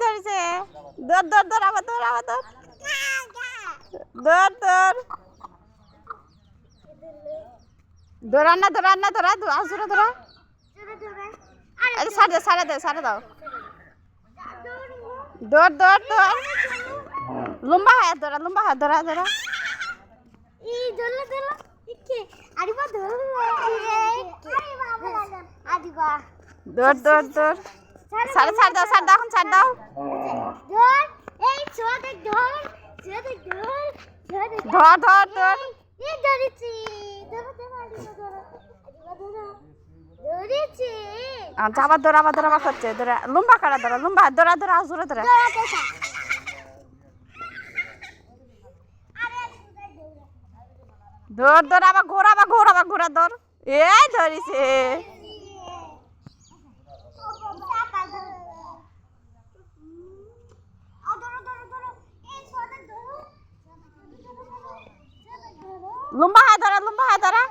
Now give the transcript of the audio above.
ধরেছে। দৌড় দৌড় দৌড় আবার দৌড় আবার দৌড় দৌড় দৌড় দৌড়ান না দৌড়ান না দৌড়া আসুরা দৌড়া। আরে সাড়ে দাও দৌড় দৌড় দৌড় লম্বা হাত ধরা ধরা দৌড় দৌড় দৌড় ছাড় দাও এখন ছাড় দাও। ধর ধর ধর আবার ধরা করছে লম্বা কাটা ধরা লম্বা ধরা আসুরা ধরা ধর আবার ঘোরা ধর এই ধরিছে। লম্বা হাত ধরা